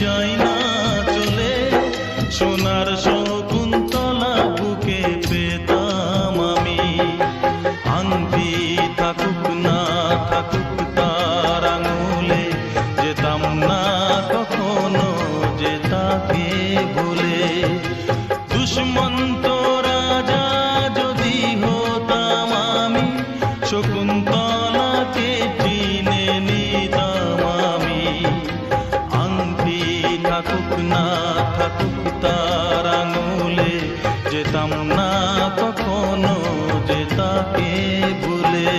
যাই না চলে, সোনার শকুন্তলা বুকে পেতাম আমি। আংটি থাকুক না থাকুক তার আঙুলে, যেতাম না কখনো যে তাকে ভুলে। দুষ্মন্ত রাজা যদি হতাম আমি, শকুন্তলাকে চিনে নিতাম আমি। আংটি থাকুক না থাকুক তার আঙুলে, যেতাম না কখনো যে তাকে ভুলে।